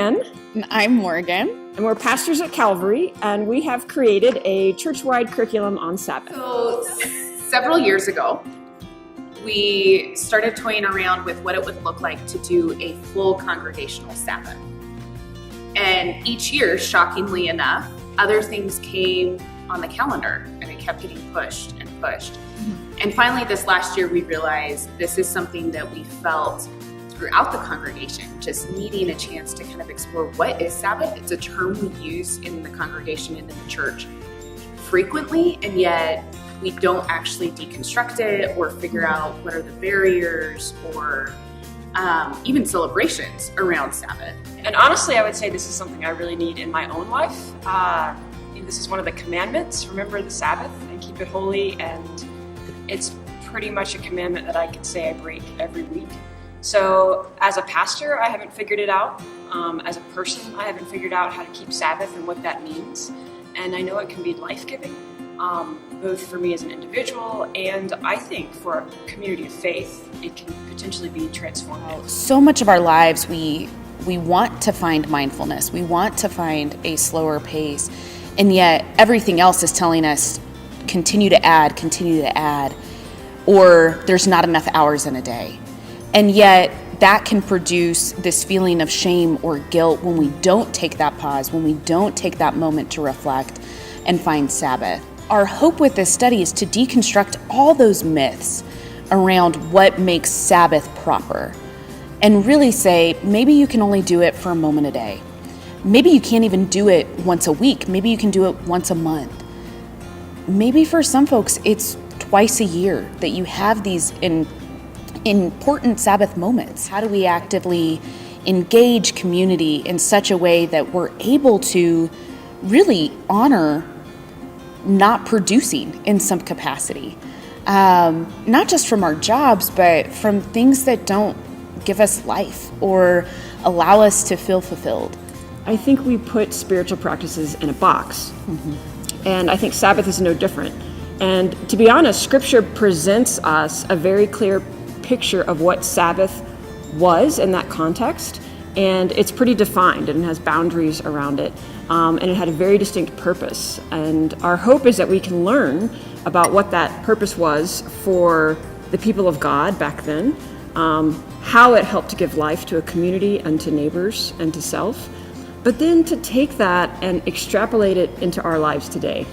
Ann. And I'm Morgan. And we're pastors at Calvary, and we have created a church-wide curriculum on Sabbath. So several years ago, we started toying around with what it would look like to do a full congregational Sabbath. And each year, shockingly enough, other things came on the calendar, and it kept getting pushed and pushed. Mm-hmm. And finally, this last year, we realized this is something that we felt throughout the congregation, just needing a chance to kind of explore what is Sabbath. It's a term we use in the congregation and in the church frequently, and yet we don't actually deconstruct it or figure out what are the barriers or even celebrations around Sabbath. And honestly, I would say this is something I really need in my own life. This is one of the commandments. Remember the Sabbath and keep it holy, and it's pretty much a commandment that I could say I break every week. So as a pastor, I haven't figured it out. As a person, I haven't figured out how to keep Sabbath and what that means. And I know it can be life-giving, both for me as an individual and I think for a community of faith, it can potentially be transformative. So much of our lives, we want to find mindfulness. We want to find a slower pace. And yet everything else is telling us, continue to add, or there's not enough hours in a day. And yet that can produce this feeling of shame or guilt when we don't take that pause, when we don't take that moment to reflect and find Sabbath. Our hope with this study is to deconstruct all those myths around what makes Sabbath proper and really say, maybe you can only do it for a moment a day. Maybe you can't even do it once a week. Maybe you can do it once a month. Maybe for some folks, it's twice a year that you have these important Sabbath moments. How do we actively engage community in such a way that we're able to really honor not producing in some capacity? Not just from our jobs, but from things that don't give us life or allow us to feel fulfilled. I think we put spiritual practices in a box. Mm-hmm. And I think Sabbath is no different. And to be honest, Scripture presents us a very clear picture of what Sabbath was in that context, and it's pretty defined and it has boundaries around it, and it had a very distinct purpose. And our hope is that we can learn about what that purpose was for the people of God back then, how it helped to give life to a community and to neighbors and to self, but then to take that and extrapolate it into our lives today.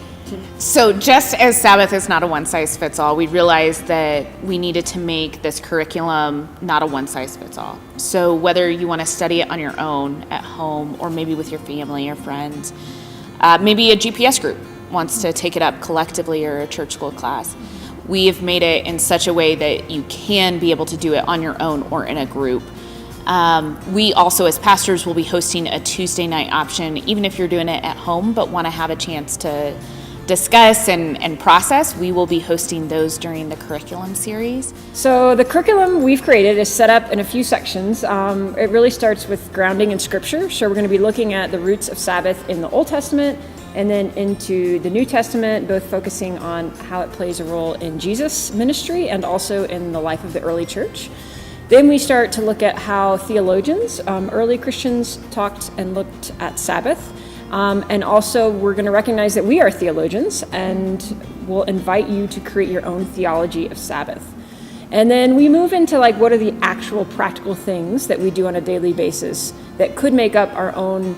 So just as Sabbath is not a one-size-fits-all, we realized that we needed to make this curriculum not a one-size-fits-all. So whether you want to study it on your own at home or maybe with your family or friends, maybe a GPS group wants to take it up collectively or a church school class, we have made it in such a way that you can be able to do it on your own or in a group. We also, as pastors, will be hosting a Tuesday night option, even if you're doing it at home but want to have a chance to discuss and process. We will be hosting those during the curriculum series. So the curriculum we've created is set up in a few sections. It really starts with grounding in Scripture. So we're going to be looking at the roots of Sabbath in the Old Testament and then into the New Testament, both focusing on how it plays a role in Jesus' ministry and also in the life of the early church. Then we start to look at how theologians, early Christians, talked and looked at Sabbath. And also we're going to recognize that we are theologians, and we'll invite you to create your own theology of Sabbath. And then we move into what are the actual practical things that we do on a daily basis that could make up our own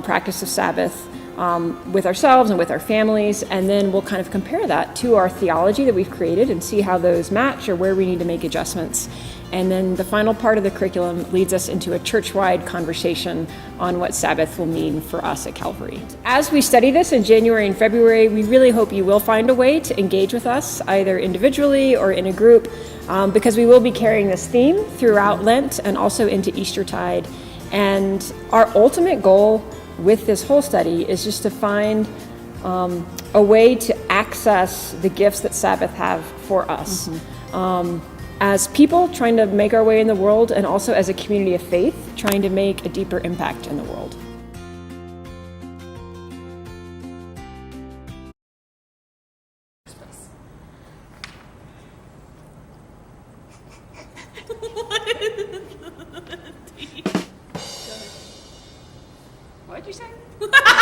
practice of Sabbath with ourselves and with our families. And then we'll kind of compare that to our theology that we've created and see how those match or where we need to make adjustments. And then the final part of the curriculum leads us into a church-wide conversation on what Sabbath will mean for us at Calvary. As we study this in January and February, we really hope you will find a way to engage with us, either individually or in a group, because we will be carrying this theme throughout Lent and also into Eastertide. And our ultimate goal with this whole study is just to find a way to access the gifts that Sabbath have for us. Mm-hmm. As people trying to make our way in the world, and also as a community of faith trying to make a deeper impact in the world. What'd you say?